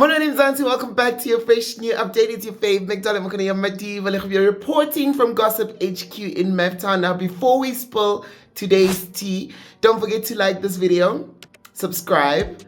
Morning, Zanzi. Welcome back to your fresh new update. It's your fave, McDonald Madiva. We are reporting from Gossip HQ in MAFS. Now, before we spill today's tea, don't forget to like this video, subscribe,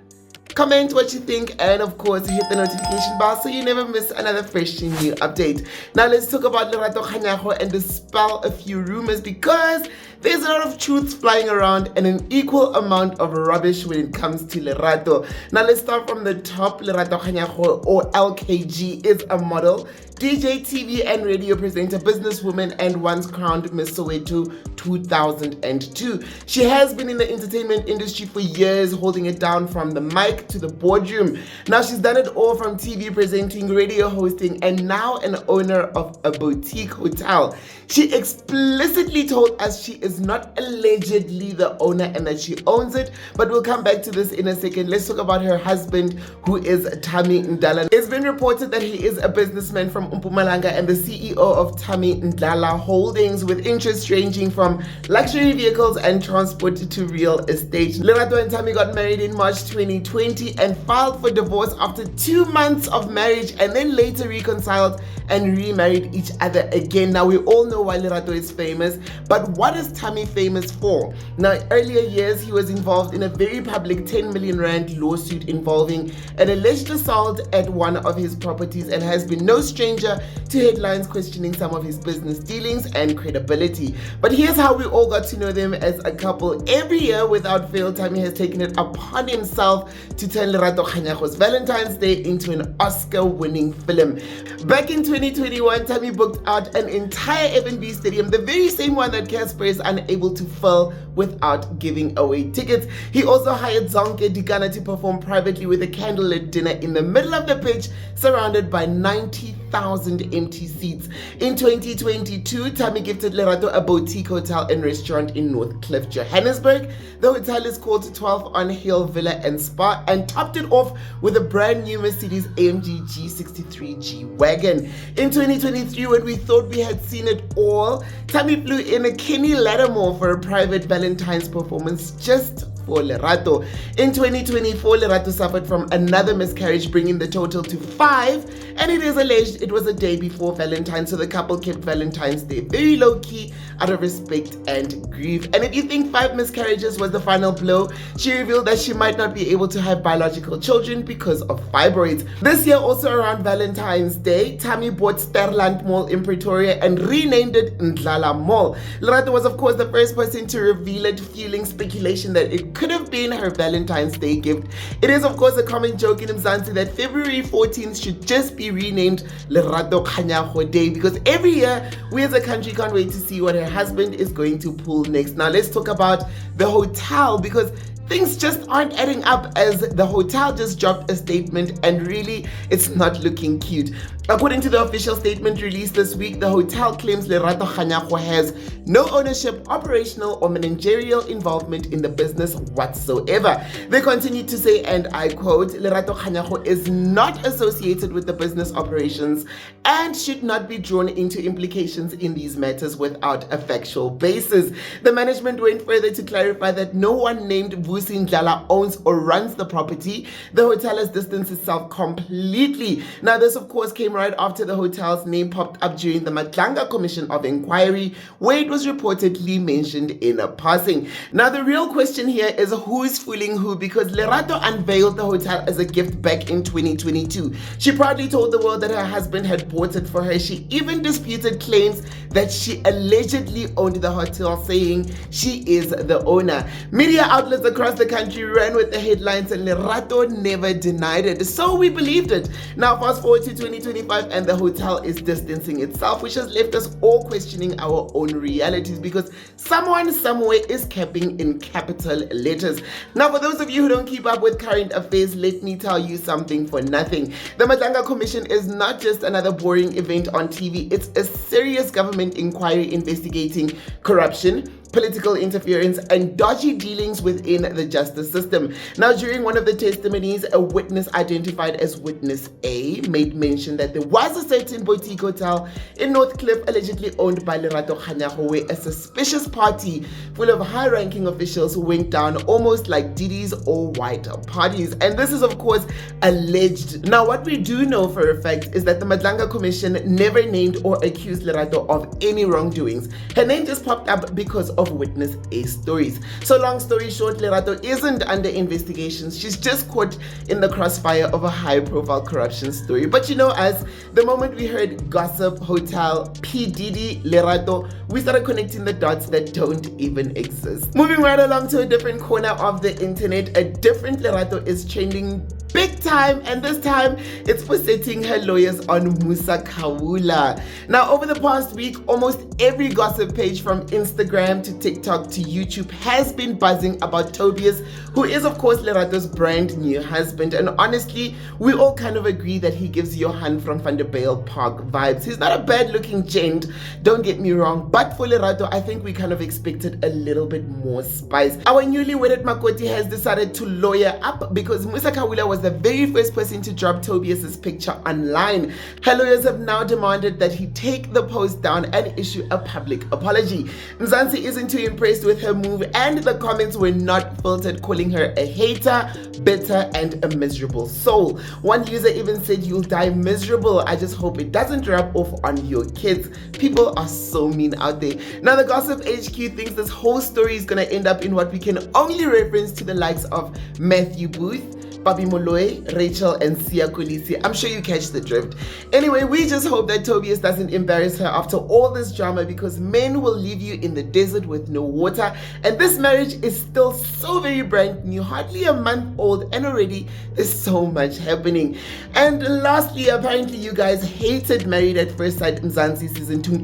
comment what you think, and of course hit the notification bell so you never miss another fresh and new update. Now let's talk about Lerato Kganyago and dispel a few rumors, because there's a lot of truths flying around and an equal amount of rubbish when it comes to Lerato. Now let's start from the top. Lerato Kganyago, or LKG, is a model, DJ, TV and radio presenter, businesswoman, and once crowned Miss Soweto 2002. She has been in the entertainment industry for years, holding it down from the mic to the boardroom. Now she's done it all, from TV presenting, radio hosting, and now an owner of a boutique hotel. She explicitly told us she is not allegedly the owner and that she owns it, but we'll come back to this in a second. Let's talk about her husband, who is Thami Ndlala. It's been reported that he is a businessman from Mpumalanga and the CEO of Thami Ndlala Holdings, with interests ranging from luxury vehicles and transport to real estate. Lerato and Thami got married in March 2020 and filed for divorce after 2 months of marriage, and then later reconciled and remarried each other again. Now we all know why Lerato is famous, but what is Thami famous for? Now, earlier years he was involved in a very public 10 million rand lawsuit involving an alleged assault at one of his properties, and has been no stranger to headlines questioning some of his business dealings and credibility. But here's how we all got to know them as a couple. Every year without fail, Thami has taken it upon himself to turn Lerato Kganyago's Valentine's Day into an Oscar-winning film. Back in 2021, Thami booked out an entire F&B stadium, the very same one that Casper is unable to fill without giving away tickets. He also hired Zonke Dikana to perform privately with a candlelit dinner in the middle of the pitch, surrounded by 90,000 empty seats. In 2022, Thami gifted Lerato a boutique hotel and restaurant in North Cliff, Johannesburg. The hotel is called 12 on Hill Villa and Spa, and topped it off with a brand new Mercedes AMG G63 G-Wagon. In 2023, when we thought we had seen it all, Thami flew in a Kenny Lattimore for a private Valentine's performance just for Lerato. In 2024, Lerato suffered from another miscarriage, bringing the total to 5, and it is alleged it was a day before Valentine's, so the couple kept Valentine's Day very low-key out of respect and grief. And if you think 5 miscarriages was the final blow, she revealed that she might not be able to have biological children because of fibroids. This year, also around Valentine's Day, Thami bought Sterland Mall in Pretoria and renamed it Ndlala Mall. Lerato was of course the first person to reveal it, fueling speculation that it could have been her Valentine's Day gift. It is of course a common joke in Mzansi that February 14th should just be renamed Lerato Kganyago Day, because every year we as a country can't wait to see what her husband is going to pull next. Now let's talk about the hotel, because things just aren't adding up, as the hotel just dropped a statement and really it's not looking cute. According to the official statement released this week, the hotel claims Lerato Kganyago has no ownership, operational or managerial involvement in the business whatsoever. They continue to say, and I quote, "Lerato Kganyago is not associated with the business operations and should not be drawn into implications in these matters without a factual basis." The management went further to clarify that no one named Musa Khawula owns or runs the property. The hotel has distanced itself completely. Now this of course came right after the hotel's name popped up during the Madlanga Commission of Inquiry, where it was reportedly mentioned in a passing. Now the real question here is who's fooling who, because Lerato unveiled the hotel as a gift back in 2022. She proudly told the world that her husband had bought it for her. She even disputed claims that she allegedly owned the hotel, saying she is the owner. Media outlets across the country ran with the headlines and Lerato never denied it, so we believed it. Now fast forward to 2025 and the hotel is distancing itself, which has left us all questioning our own realities, because someone somewhere is capping in capital letters. Now for those of you who don't keep up with current affairs, let me tell you something for nothing. The Madlanga Commission is not just another boring event on TV. It's a serious government inquiry investigating corruption, political interference, and dodgy dealings within the justice system. Now, during one of the testimonies, a witness identified as Witness A made mention that there was a certain boutique hotel in North Cliff allegedly owned by Lerato Kganyago, where a suspicious party full of high-ranking officials went down almost like Didi's all-white parties. And this is, of course, alleged. Now, what we do know for a fact is that the Madlanga Commission never named or accused Lerato of any wrongdoings. Her name just popped up because of Witness A's stories. So long story short, Lerato isn't under investigations. She's just caught in the crossfire of a high-profile corruption story. But you know, as the moment we heard gossip, hotel, P. Diddy, Lerato, we started connecting the dots that don't even exist. Moving right along to a different corner of the internet, a different Lerato is trending big time, and this time it's for setting her lawyers on Musa Khawula. Now, over the past week, almost every gossip page from Instagram to TikTok to YouTube has been buzzing about Tobias, who is of course Lerato's brand new husband. And honestly, we all kind of agree that he gives Johan from Van der Bijl Park vibes. He's not a bad looking gent, don't get me wrong, but for Lerato, I think we kind of expected a little bit more spice. Our newly wedded Makoti has decided to lawyer up because Musa Khawula was the very first person to drop Tobias's picture online. Her lawyers have now demanded that he take the post down and issue a public apology. Mzansi isn't too impressed with her move, and the comments were not filtered, calling her a hater, bitter, and a miserable soul. One user even said, "You'll die miserable. I just hope it doesn't rub off on your kids." People are so mean out there. Now, the Gossip HQ thinks this whole story is going to end up in what we can only reference to the likes of Matthew Booth, Babi Moloi, Rachel, and Sia Kolisi. I'm sure you catch the drift. Anyway, we just hope that Tobias doesn't embarrass her after all this drama, because men will leave you in the desert with no water, and this marriage is still so very brand new, hardly a month old, and already there's so much happening. And lastly, apparently you guys hated Married at First Sight Mzansi season 2.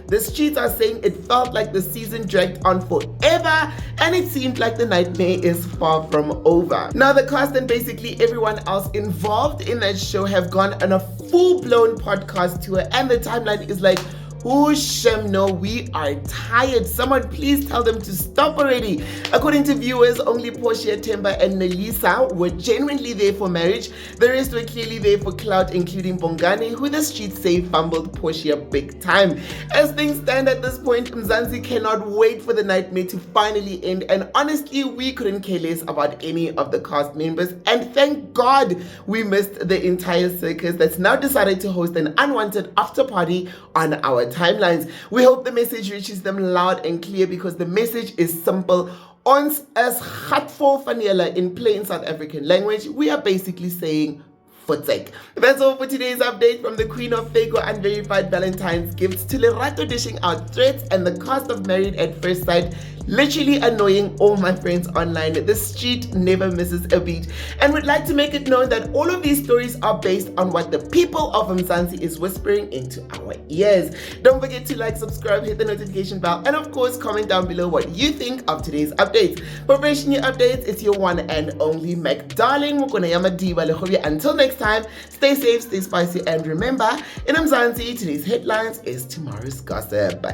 The streets are saying it felt like the season dragged on forever, and it seemed like the nightmare is far from over. Now, the cast and basically everyone else involved in that show have gone on a full-blown podcast tour, and the timeline is like, oh, Shem, no, we are tired. Someone please tell them to stop already. According to viewers, only Portia, Temba, and Nelisa were genuinely there for marriage. The rest were clearly there for clout, including Bongani, who the streets say fumbled Portia big time. As things stand at this point, Mzansi cannot wait for the nightmare to finally end, and honestly, we couldn't care less about any of the cast members, and thank God we missed the entire circus that's now decided to host an unwanted after party on our timelines. We hope the message reaches them loud and clear, because the message is simple. Ons as gatvol vanilla in plain South African language, we are basically saying footsake. That's all for today's update from the Queen of Fake or Unverified Valentine's gifts to Lerato dishing out threats and the cast of Married at First Sight literally annoying all my friends online. The street never misses a beat, and would like to make it known that all of these stories are based on what the people of Mzansi is whispering into our ears. Don't forget to like, subscribe, hit the notification bell, and of course comment down below what you think of today's updates. For fresh new updates, it's your one and only Mac Darling. Until next time, stay safe, stay spicy, and remember, in Mzansi, today's headlines is tomorrow's gossip.